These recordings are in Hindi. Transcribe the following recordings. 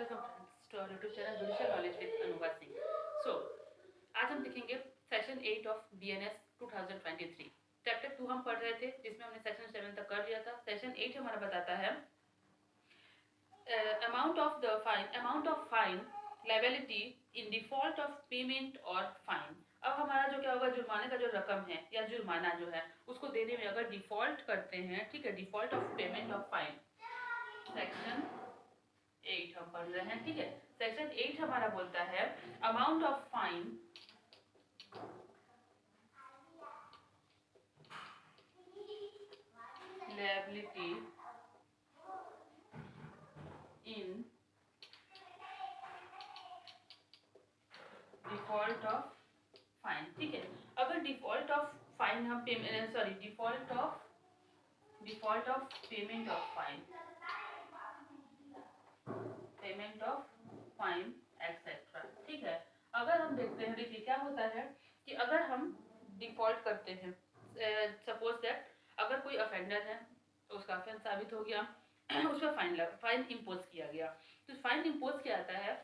Welcome friends to our YouTube channel judicial knowledge with Anubha Singh. So आज हम देखेंगे सेशन 8 ऑफ बीएनएस 2023। चैप्टर 2 हम पढ़ रहे थे जिसमें हमने सेक्शन 7 तक कर लिया था। सेशन 8 हमारा बताता है amount of fine liability in default of payment और फाइन। अब हमारा जो क्या होगा, जुर्माने का जो रकम है या जुर्माना जो है उसको देने में अगर डिफॉल्ट करते हैं, ठीक है, default of payment of fine, section 8 हम पढ़ रहे हैं, ठीक है। सेक्शन 8 हमारा बोलता है amount of fine liability in default of fine, ठीक है। अगर डिफॉल्ट ऑफ फाइन हम default of payment of fine etcetera, ठीक है। अगर हम देखते हैं, देखिए क्या होता है कि अगर हम डिफॉल्ट करते हैं, सपोज दैट अगर कोई अफेंडर है तो उसका ऑफेंस साबित हो गया, उस पर फाइन इम्पोज किया गया। तो फाइन इम्पोज किया जाता है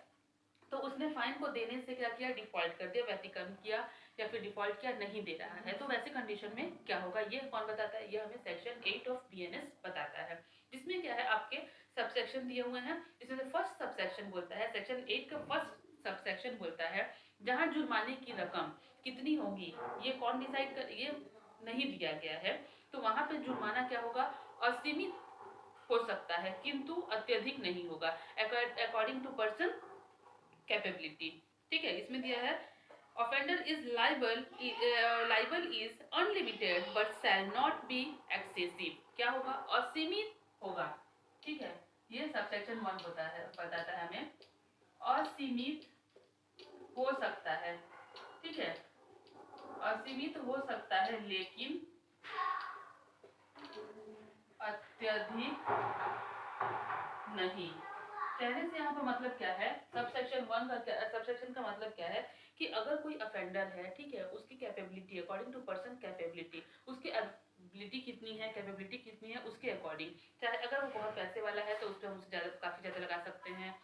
तो उसने फाइन को देने से क्या किया, डिफॉल्ट कर दिया, व्यतिक्रम किया या फिर डिफॉल्ट किया, नहीं दे रहा है। तो वैसे कंडीशन में क्या होगा, ये कौन बताता है, ये हमें सेक्शन 8 ऑफ बीएनएस बताता है। जिसमें क्या है, आपके सबसेक्शन दिए हुए हैं। इसमें से फर्स्ट सबसेक्शन बोलता है, सेक्शन 8 का फर्स्ट सबसेक्शन बोलता है जहां जुर्माने की रकम कितनी होगी ये कौन डिसाइड कर, ये नहीं दिया गया है, तो वहां पे जुर्माना क्या होगा, असीमित हो सकता है किंतु अत्यधिक नहीं होगा, अकॉर्डिंग टू पर्सन कैपेबिलिटी, ठीक है। इसमें दिया है offender is liable is unlimited but shall not be excessive, क्या होगा, असीमित होगा, ठीक है। ये सबसेक्शन 1 बताता है हमें असीमित हो सकता है, ठीक है, असीमित हो सकता है लेकिन अत्यधिक नहीं। कहने से यहाँ पर मतलब क्या है, सबसेक्शन 1 का सबसेक्शन का मतलब क्या है कि अगर कोई अफेंडर है, ठीक है, उसकी capability according to person capability, उसकी एबिलिटी कितनी है, कैपेबिलिटी कितनी है, उसके अकॉर्डिंग, चाहे अगर वो बहुत पैसे वाला है तो उस पर हम ज़्यादा काफ़ी ज़्यादा लगा सकते हैं,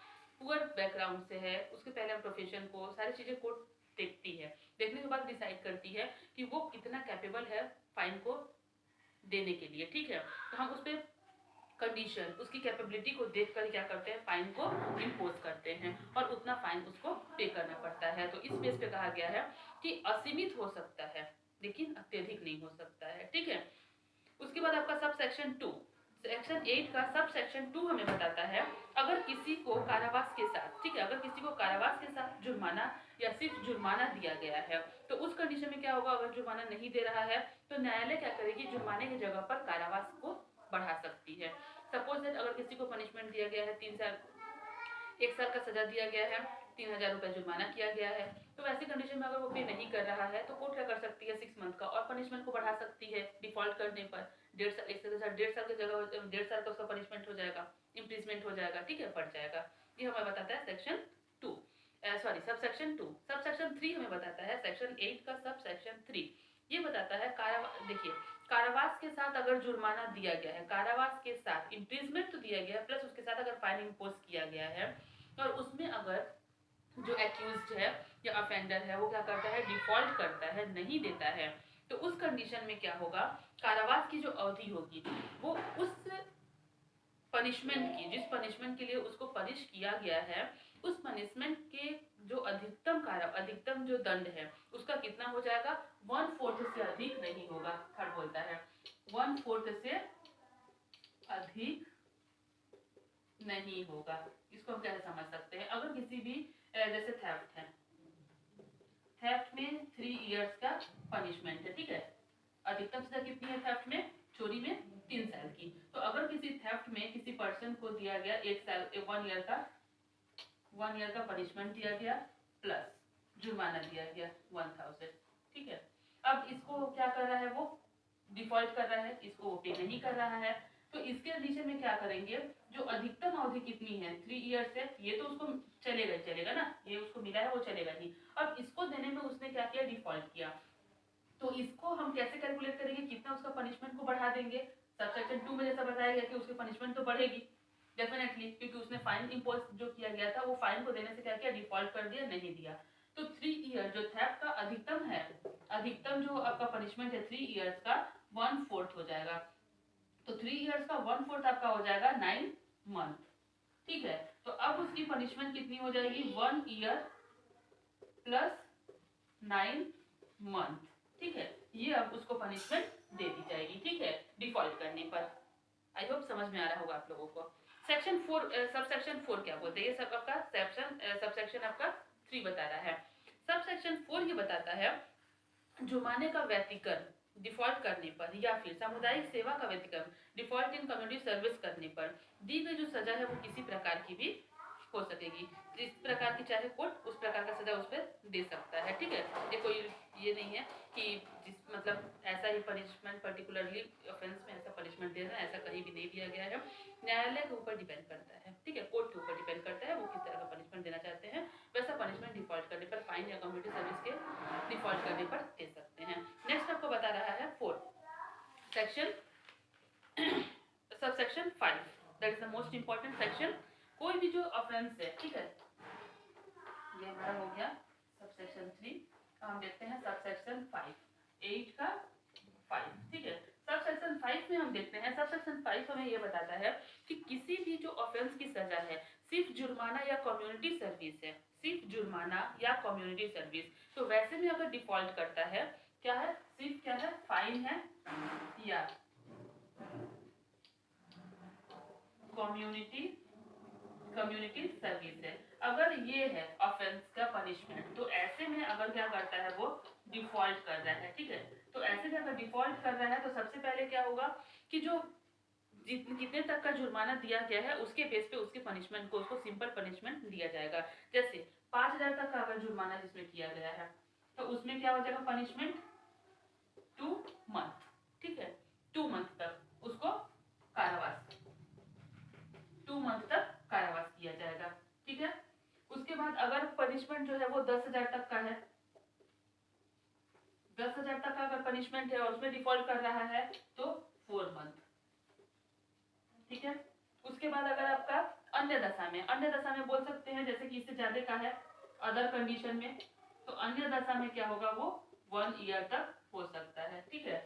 पुअर बैकग्राउंड से है, उसके पहले प्रोफेशन को, सारी चीज़ें कोर्ट देखती है, देखने के बाद डिसाइड करती है कि वो कितना कैपेबल है फाइन को देने के लिए, ठीक है। तो हम उस पर कंडीशन, उसकी कैपेबिलिटी को देखकर क्या करते हैं, फाइन को इम्पोज करते हैं और उतना फाइन उसको पे करना पड़ता है। तो इस बेस पे कहा गया है कि असीमित हो सकता है लेकिन अत्यधिक नहीं हो सकता है, ठीक है। उसके बाद आपका सब सेक्शन 2, सेक्शन 8 का सब सेक्शन 2 हमें बताता है अगर किसी को कारावास के साथ, ठीक है, अगर किसी को कारावास के साथ जुर्माना या सिर्फ जुर्माना दिया गया है तो उस कंडीशन में क्या होगा, अगर जुर्माना नहीं दे रहा है तो न्यायालय क्या करेगी, जुर्माने की जगह पर कारावास को बढ़ा सकती है। सपोज दैट अगर किसी को पनिशमेंट दिया गया है 3 साल, 1 साल का सजा दिया गया है, 3000 रुपए जुर्माना किया गया है, तो वैसी कंडीशन में अगर वो पे नहीं कर रहा है तो कोर्ट क्या कर सकती है, 6 मंथ का और पनिशमेंट को बढ़ा सकती है डिफॉल्ट करने पर 1.5 साल, 1.5 साल की जगह 1.5 साल का उसका पनिशमेंट हो जाएगा, इम्प्रीजमेंट हो जाएगा, ठीक है, बढ़ जाएगा। ये हमें बताता है सेक्शन 2, सबसेक्शन 2। सबसेक्शन 3 हमें बताता है सेक्शन 8 का सबसेक्शन 3, ये बताता है देखिए कारावास के साथ अगर जुर्माना दिया गया है, कारावास के साथ इम्प्रीजमेंट तो दिया गया है प्लस उसके साथ अगर फाइन इम्पोज किया गया है और उसमें अगर जो एक्यूज्ड है या अफेंडर है वो क्या करता है, डिफॉल्ट करता है, नहीं देता है, तो उस कंडीशन में क्या होगा, कारावास की जो अवधि होगी वो उस पनिशमेंट की, जिस पनिशमेंट के लिए उसको पनिश किया गया है, उस पनिशमेंट के जो अधिकतम जो दंड है उसका कितना हो जाएगा, 1/4 से अधिक नहीं होगा। थर्ड बोलता है 1/4 से अधिक नहीं होगा। इसको हम कैसे समझ सकते हैं, अगर किसी भी जैसे थेफ्ट है, थेफ्ट में 3 इयर्स का पनिशमेंट है, ठीक है, अधिकतम सजा कितनी है थेफ्ट में, चोरी में 3 साल की। तो अगर किसी थेफ्ट में किसी पर्सन को दिया गया 1 ईयर का पनिशमेंट दिया गया प्लस जुर्माना दिया गया 1000, ठीक है। अब इसको क्या कर रहा है, वो डिफॉल्ट कर रहा है, इसको वो पे नहीं कर रहा है, तो इसके कंडीशन में क्या करेंगे, जो अधिकतम अवधि कितनी है 3 ईयर्स है, ये तो उसको चलेगा ना, ये उसको मिला है वो चलेगा ही। अब इसको देने में उसने क्या किया, डिफॉल्ट किया, तो इसको हम कैसे कैलकुलेट करेंगे, कितना उसका पनिशमेंट को बढ़ा देंगे, सबसेक्शन 2 में जैसा बताया गया कि उसकी पनिशमेंट तो बढ़ेगी, डेफिनेटली, क्योंकि उसने फाइन इम्पोज जो किया गया था वो फाइन को देने से क्या किया, डिफॉल्ट कर दिया, नहीं दिया। तो 3 ईयर जो थेफ्ट का अधिकतम है, अधिकतम जो आपका पनिशमेंट है 3 ईयर्स का 1/4 हो जाएगा। तो 3 ईयर्स का 1/4 आपका हो जाएगा 9 मंथ। ठीक है, तो अब उसकी पनिशमेंट कितनी हो जाएगी, 1 ईयर प्लस 9 मंथ। ठीक है, ये अब उसको पनिशमेंट दे दी जाएगी। ठीक है, डिफॉल्ट करने पर। आई होप समझ में आ रहा होगा आप लोगों को। सेक्शन 4, सबसेक्शन 4 क्या बोलते हैं, ये सब आपका सबसेक्शन आपका 3 बता रहा है। सबसेक्शन 4 ये बताता है जुर्माने का व्यतिक्रम डिफॉल्ट करने पर या फिर सामुदायिक सेवा का व्यतिक्रम डिफॉल्ट इन कम्युनिटी सर्विस करने पर दी गई जो सजा है वो किसी प्रकार की भी हो सकेगी। जिस प्रकार की चाहे कोर्ट उस प्रकार का सजा उस पर दे सकता है। ठीक है, ये कोई ये नहीं है कि जिस मतलब ऐसा ही पनिशमेंट पर्टिकुलरली ऑफेंस में ऐसा पनिशमेंट देना, ऐसा कहीं भी नहीं दिया गया है। न्यायालय के ऊपर डिपेंड करता है। ठीक है, कोर्ट के ऊपर डिपेंड करता है वो किस तरह का पनिशमेंट देना चाहते हैं। वैसा पनिशमेंट डिफॉल्ट करने पर, फाइन या कम्युनिटी सर्विस के डिफॉल्ट करने पर दे सकते हैं। नेक्स्ट आपको बता रहा है 4 section subsection 5, that is the most important section. कोई भी जो ऑफेंस है, ठीक है, ये हमारा हो गया सबसेक्शन 3। हम देखते हैं सबसेक्शन 5, 8 का 5। ठीक है, सबसेक्शन 5 में हम देखते हैं, सबसेक्शन 5 हमें ये बताता है कि किसी भी जो ऑफेंस की सजा है सिर्फ जुर्माना या कम्युनिटी सर्विस है, सिर्फ जुर्माना या कम्युनिटी सर्विस। तो वैसे में अगर डिफॉल्ट करता है, क्या है, सिर्फ क्या है, फाइन है या कम्युनिटी सर्विस है। अगर ये है ऑफेंस का पनिशमेंट, तो ऐसे में अगर क्या करता है वो डिफॉल्ट कर रहा है। ठीक है, तो ऐसे में अगर डिफॉल्ट कर रहा है तो सबसे पहले क्या होगा कि जो कितने तक का जुर्माना दिया गया है उसके बेस पे उसके पनिशमेंट को, उसको सिंपल पनिशमेंट दिया जाएगा। जैसे 5,000 तक का अगर जुर्माना जिसमें किया गया है तो उसमें क्या हो जाएगा पनिशमेंट, 2 मंथ। ठीक है, 2 मंथ तक उसको कारावास, 2 मंथ तक कारावास किया जाएगा। ठीक है, उसके बाद अगर पनिशमेंट जो है वो 10,000 तक का है, 10,000 तक का अगर पनिशमेंट है और उसमें डिफॉल्ट कर रहा है तो 4 मंथ। ठीक है, उसके बाद अगर आपका अन्य दशा में, अन्य दशा में बोल सकते हैं जैसे कि इससे ज्यादा का है अदर कंडीशन में, तो अन्य दशा में क्या होगा वो 1 ईयर तक हो सकता है। ठीक है,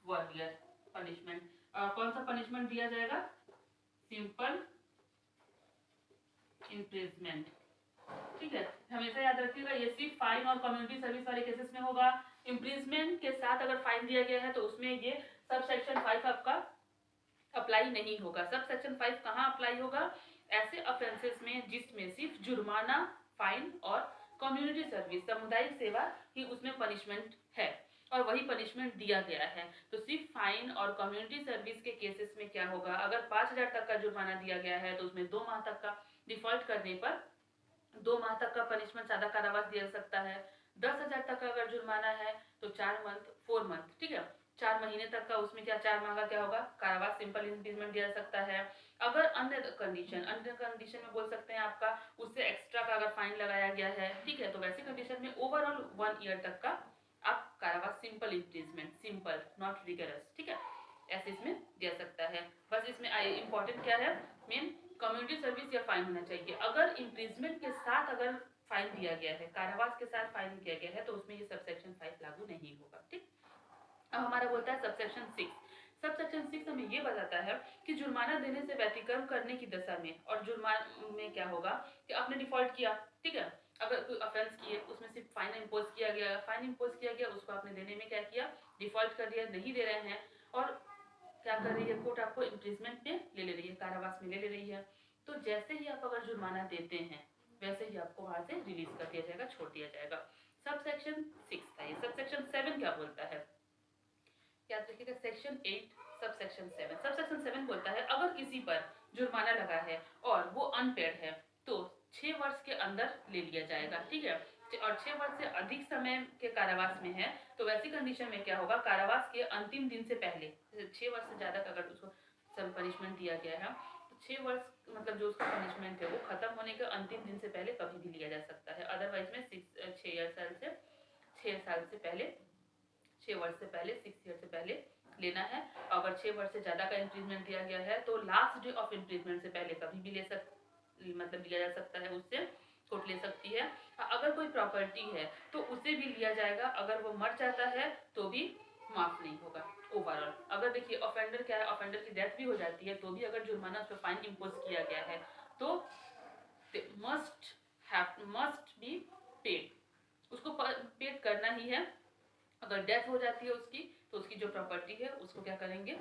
1 ईयर पनिशमेंट। कौन सा पनिशमेंट दिया जाएगा, सिंपल इम्प्रिजमेंट। ठीक है, हमेशा याद रखिएगा ये सिर्फ फाइन और कम्युनिटी सर्विस वाले केसेस में होगा। इम्प्रिजमेंट के साथ अगर फाइन दिया गया है तो उसमें ये सब सेक्शन 5 आपका अप्लाई नहीं होगा। सब सेक्शन 5 कहाँ अप्लाई होगा, ऐसे ऑफेंसेस में जिसमें सिर्फ जुर्माना, फाइन और कम्युनिटी सर्विस, सामुदायिक सेवा ही उसमें पनिशमेंट है और वही पनिशमेंट दिया गया है। तो सिर्फ फाइन और कम्युनिटी सर्विस के केसेस में क्या होगा, अगर 5,000 तक का जुर्माना दिया गया है तो उसमें 2 माह तक का, डिफॉल्ट करने पर 2 माह तक का पनिशमेंट सादा कारावास दिया सकता है। 10,000 तक का अगर जुर्माना है तो 4 मंथ। ठीक है, 4 महीने तक का, उसमें क्या 4 माह का क्या होगा, कारावास, सिंपल इम्प्रिजमेंट दिया सकता है। अगर अन्य कंडीशन में बोल सकते हैं आपका उससे एक्स्ट्रा का अगर फाइन लगाया गया है, ठीक है, तो वैसे कंडीशन में ओवरऑल 1 ईयर तक का आप कारावास, simple imprisonment, simple not rigorous, ठीक है, ऐसे इसमें दिया सकता है। बस इसमें इंपॉर्टेंट क्या है, मेन कम्युनिटी सर्विस या फाइन होना चाहिए। अगर इम्प्रिजमेंट के साथ अगर फाइन दिया गया है, कारावास के साथ फाइन दिया गया है, तो उसमें ये सबसेक्शन 5 लागू नहीं होगा। ठीक, अब हमारा बोलता है सबसेक्शन 6। सबसेक्शन 6 हमें ये बताता है कि जुर्माना देने से व्यतिक्रम करने की दशा में, और जुर्माना में क्या होगा कि आपने डिफॉल्ट किया, ठीक है, अगर कोई ऑफेंस किए उसमें सिर्फ फाइन इम्पोज किया गया, फाइन इम्पोज किया गया, उसको आपने देने में क्या किया, डिफॉल्ट कर दिया, नहीं दे रहे हैं, और क्या कर रही है कोर्ट, आपको इम्प्रिजमेंट में ले रही है, कारावास में ले रही है। तो जैसे ही आप अगर जुर्माना देते हैं वैसे ही आपको वहां से रिलीज कर दिया जाएगा, छोड़ दिया जाएगा। सबसेक्शन 6 था ये। सबसेक्शन 7 क्या बोलता है, याद रखिएगा, सेक्शन 8 सबसेक्शन 7। सबसेक्शन 7 बोलता है अगर किसी पर जुर्माना लगा है और वो अनपेड है तो 6 वर्ष के अंदर ले लिया जाएगा। ठीक है, और 6 वर्ष से अधिक समय के कारावास में है तो वैसी कंडीशन में क्या होगा, कारावास के अंतिम दिन से पहले, 6 वर्ष से ज्यादा का अगर उसको पनिशमेंट दिया गया है तो 6 वर्ष मतलब जो उसका पनिशमेंट है वो खत्म होने के अंतिम दिन से पहले कभी भी लिया जा सकता है। अदरवाइज में 6 साल से पहले, 6 वर्ष से पहले, 6 ईयर से पहले लेना है। अगर 6 वर्ष से ज़्यादा का इंक्रीजमेंट दिया गया है तो लास्ट डे ऑफ इंक्रीजमेंट से पहले कभी भी मतलब लिया जा सकता है, उससे कोर्ट ले सकती है। अगर कोई प्रॉपर्टी है तो उसे भी लिया जाएगा, अगर वो मर जाता है तो भी माफ नहीं होगा ओवरऑल। अगर देखिए ऑफेंडर क्या है, ऑफेंडर की डेथ भी हो जाती है तो भी अगर जुर्माना उस पर फाइन इम्पोज किया गया है तो मस्ट बी पेड, उसको पेड करना ही है। अगर डेथ हो जाती है उसकी तो उसकी जो प्रॉपर्टी है उसको क्या करेंगे,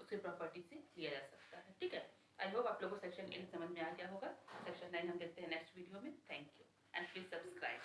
उसकी प्रॉपर्टी से लिया जा सकता है। ठीक है, आई होप आप लोगों को सेक्शन 8 समझ में आ गया होगा। सेक्शन 9 हम देखते हैं नेक्स्ट वीडियो में। Thank you and please subscribe.